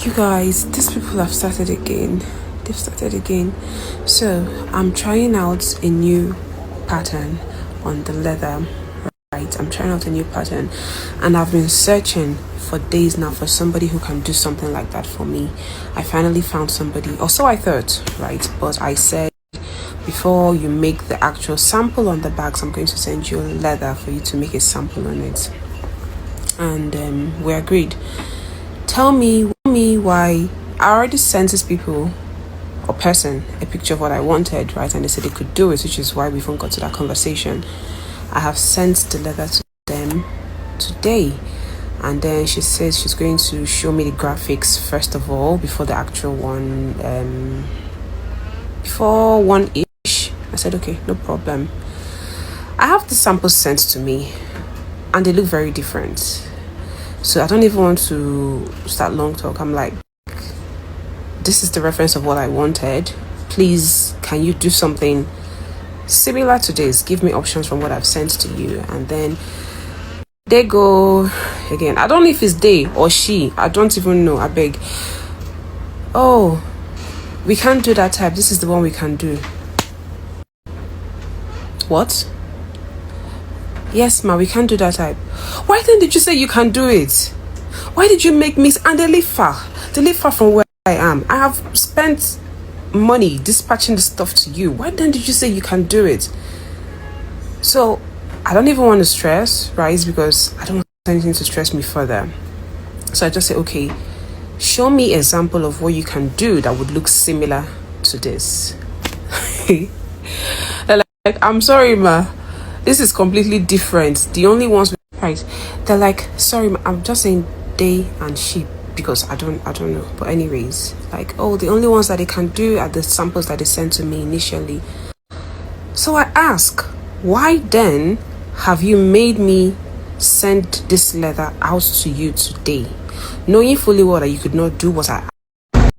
You guys, these people have started again. They've started again. So I'm trying out a new pattern on the leather. Right, I'm trying out a new pattern, and I've been searching for days now for somebody who can do something like that for me. I finally found somebody, or so I thought, right? But I said, before you make the actual sample on the bags, I'm going to send you leather for you to make a sample on it. And we agreed. Tell me why. I already sent these people or person a picture of what I wanted, right? And they said they could do it, which is why we even got to that conversation. I have sent the letter to them today, and then she says she's going to show me the graphics first of all before the actual one, before one ish. I said okay, no problem. I have the samples sent to me, and they look very different. So I don't even want to start long talk. I'm like, this is the reference of what I wanted. Please, can you do something similar to this? Give me options from what I've sent to you. And then they go again. I don't know if it's they or she. I don't even know. I beg. Oh, we can't do that type. This is the one we can do. What? Yes, ma, we can't do that type. Why then did you say you can do it? Why did you make me? And they live far. They live far from where I am. I have spent money dispatching the stuff to you. Why then did you say you can do it? So I don't even want to stress, right? Because I don't want anything to stress me further. So I just say, okay, show me an example of what you can do that would look similar to this. They're like, I'm sorry, ma. This is completely different. The only ones right. They're like, sorry, ma, I'm just saying they and she because I don't know. But anyways, like, oh, the only ones that they can do are the samples that they sent to me initially. So I ask, why then have you made me send this letter out to you today, knowing fully well that you could not do what I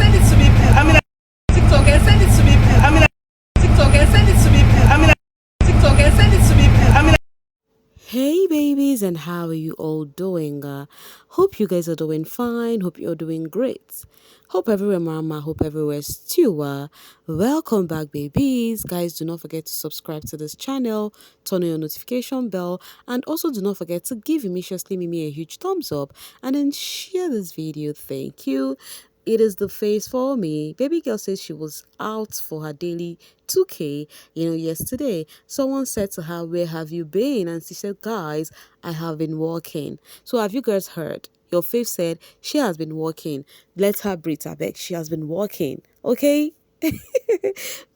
send it to me, please. I mean, like, TikTok, and send it to me, please. I mean, like, TikTok, and send it to me, please. I mean, like, TikTok, and send it to me, please. I mean, Hey babies, and how are you all doing? Hope you guys are doing fine. Hope you're doing great. Hope everywhere mama, hope everywhere stew. Welcome back babies. Guys, do not forget to subscribe to this channel, turn on your notification bell, and also do not forget to give Mimi a huge thumbs up and then share this video. Thank you. It is the face for me. Baby girl says she was out for her daily 2K, yesterday. Someone said to her, where have you been? And she said, guys, I have been walking. So have you guys heard? Your faith said she has been walking. Let her breathe, I beg. She has been walking. Okay?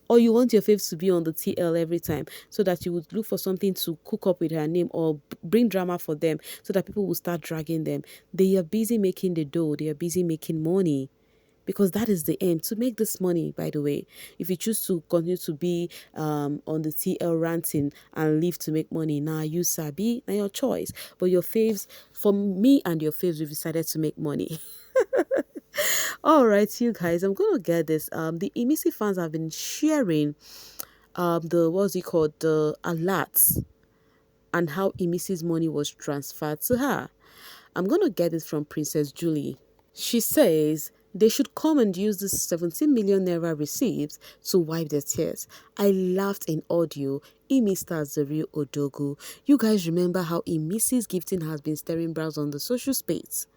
Or you want your faves to be on the TL every time so that you would look for something to cook up with her name or bring drama for them so that people will start dragging them. They are busy making the dough. They are busy making money because that is the aim, to make this money. By the way, if you choose to continue to be on the TL ranting and leave to make money, now you sabi, now your choice. But your faves, for me and your faves, we've decided to make money. All right, you guys, I'm gonna get this. The Imisi fans have been sharing the what's it called, the alerts, and how Imisi's money was transferred to her. I'm gonna get this from Princess Julie. She says they should come and use this 17 million naira receipts to wipe their tears. I laughed in audio. Imi stars the real Odogu. You guys remember how Imisi's gifting has been stirring brows on the social space?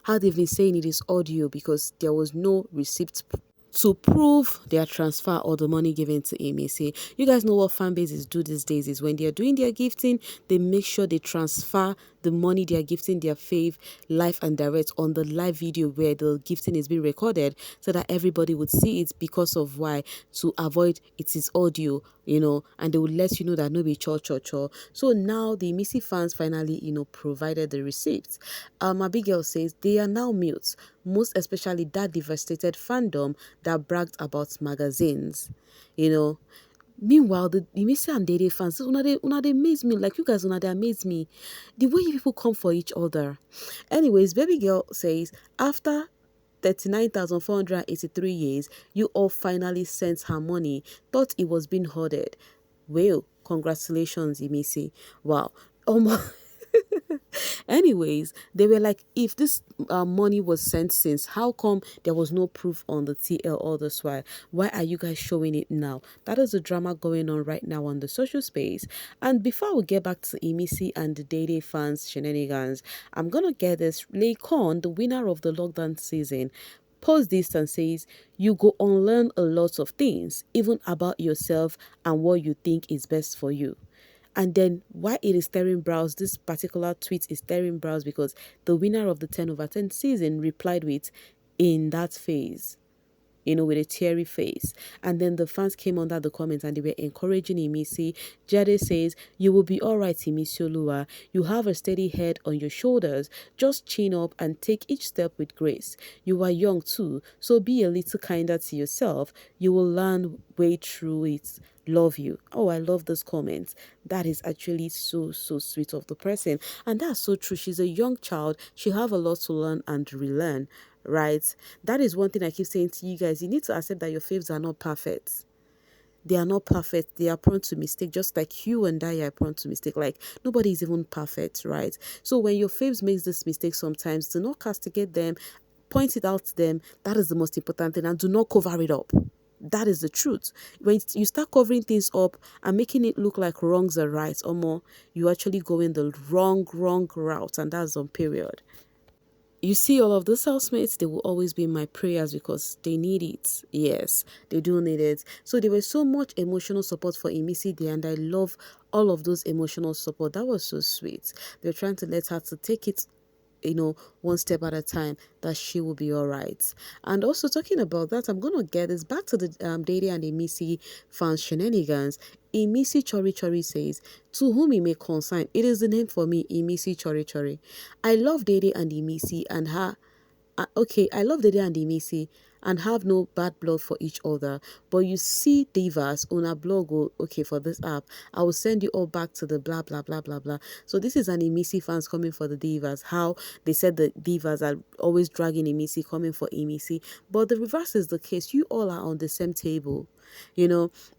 How they've been saying it is audio because there was no receipt to prove their transfer or the money given to Imisi. You guys know what fan bases do these days is when they are doing their gifting, they make sure they transfer the money they are gifting their fave live and direct on the live video where the gifting is being recorded so that everybody would see it, because of why, to avoid it is audio, and they would let you know that no be cho cho cho. So now the Missy fans finally, provided the receipts. Abigail says they are now mute, most especially that devastated fandom that bragged about magazines, Meanwhile, the Imisi and Dede fans, they amaze me. Like, you guys, they amaze me. The way you people come for each other. Anyways, baby girl says, after 39,483 years, you all finally sent her money. Thought it was being hoarded. Well, congratulations, Imisi. Wow. Anyways, they were like, if this money was sent since, how come there was no proof on the TL all this while? Why are you guys showing it now? That is the drama going on right now on the social space. And before we get back to Imisi and the Dede fans shenanigans, I'm gonna get this. Laycon, the winner of the lockdown season, post this and says, you go unlearn a lot of things, even about yourself and what you think is best for you. And then why it is stirring brows, this particular tweet is stirring brows because the winner of the 10 over 10 season replied with, in that phase, with a teary face. And then the fans came under the comments and they were encouraging Imisi. Dede says, you will be all right, Imisi Oluwa. You have a steady head on your shoulders. Just chin up and take each step with grace. You are young too, so be a little kinder to yourself. You will learn way through it. Love you. Oh, I love this comment. That is actually so sweet of the person, and that's so true. She's a young child. She have a lot to learn and relearn, right? That is one thing I keep saying to you guys. You need to accept that your faves are not perfect. They are not perfect. They are prone to mistake, just like you and I are prone to mistake. Like, nobody is even perfect, right? So when your faves makes this mistake sometimes, do not castigate them, point it out to them. That is the most important thing, and do not cover it up. That is the truth. When you start covering things up and making it look like wrongs are rights or more, you actually go in the wrong route, and that's on period. You see, all of those housemates, they will always be in my prayers because they need it. Yes, they do need it. So there was so much emotional support for Imisi there, and I love all of those emotional support. That was so sweet. They're trying to let her to take it, one step at a time, that she will be all right. And also talking about that, I'm gonna get this back to the Dede and Imisi fans shenanigans. Imisi Chori Chori says, to whom it may concern, it is the name for me, Imisi Chori Chori. I love Dede and Imisi and her. Okay, I love Dede and Imisi and have no bad blood for each other. But you see divas on a blog, okay, for this app, I will send you all back to the blah, blah, blah, blah, blah. So this is an Imisi fans coming for the divas. How they said the divas are always dragging Imisi, coming for Imisi. But the reverse is the case. You all are on the same table.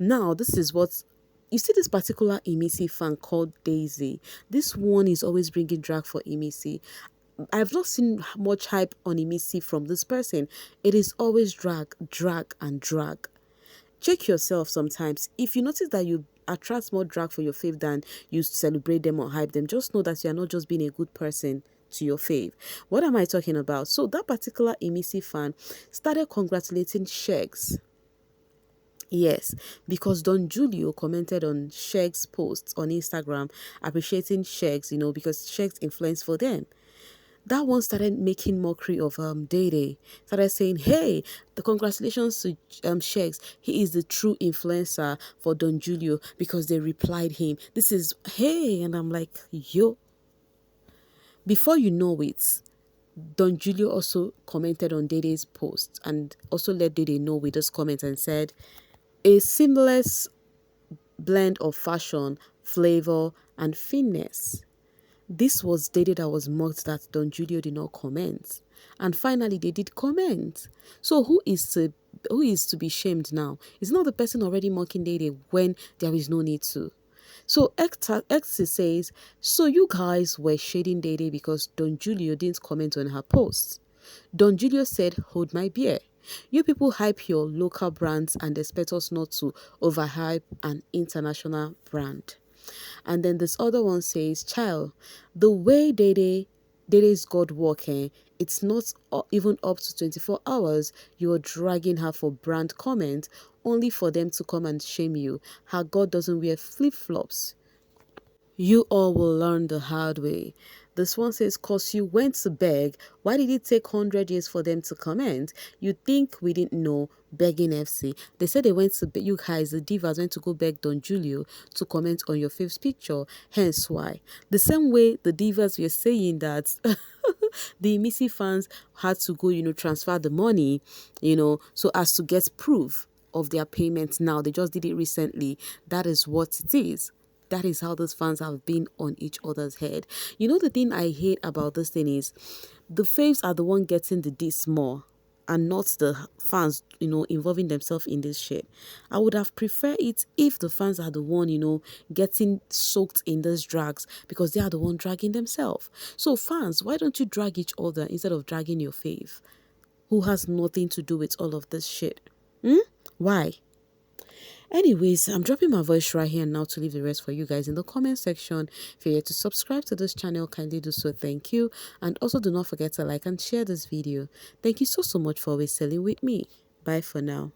Now this is what you see. This particular Imisi fan called Daisy. This one is always bringing drag for Imisi. I've not seen much hype on Imisi from this person. It is always drag, and drag. Check yourself sometimes. If you notice that you attract more drag for your fave than you celebrate them or hype them, just know that you are not just being a good person to your fave. What am I talking about? So that particular Imisi fan started congratulating Shegs. Yes, because Don Julio commented on Sheg's posts on Instagram appreciating Shegs, because Shegs influenced for them. That one started making mockery of Dede. Started saying, hey, the congratulations to Shegs. He is the true influencer for Don Julio, because they replied him. This is, hey, and I'm like, yo. Before you know it, Don Julio also commented on Dede's post and also let Dede know with this comment and said, a seamless blend of fashion, flavor, and finesse. This was Dede that was mocked that Don Julio did not comment. And finally, they did comment. So who is to be shamed now? It's not the person already mocking Dede when there is no need to. So X says, so you guys were shading Dede because Don Julio didn't comment on her post. Don Julio said, hold my beer. You people hype your local brands and expect us not to overhype an international brand. And then this other one says, child, the way Dede's God working, it's not even up to 24 hours. You're dragging her for brand comment only for them to come and shame you. Her God doesn't wear flip-flops. You all will learn the hard way. This one says, cause you went to beg. Why did it take 100 years for them to comment? You think we didn't know? Begging FC. They said they went to beg. You guys, the divas, went to go beg Don Julio to comment on your fave's picture. Hence why. The same way the divas were saying that the Imisi fans had to go, transfer the money, so as to get proof of their payment now. They just did it recently. That is what it is. That is how those fans have been on each other's head. The thing I hate about this thing is the faves are the one getting the diss more. and not the fans, involving themselves in this shit. I would have preferred it if the fans are the one, getting soaked in these drags, because they are the one dragging themselves. So fans, why don't you drag each other instead of dragging your fave, who has nothing to do with all of this shit? Why? Anyways, I'm dropping my voice right here now to leave the rest for you guys in the comment section. If you're yet to subscribe to this channel, kindly do so. Thank you. And also do not forget to like and share this video. Thank you so much for always selling with me. Bye for now.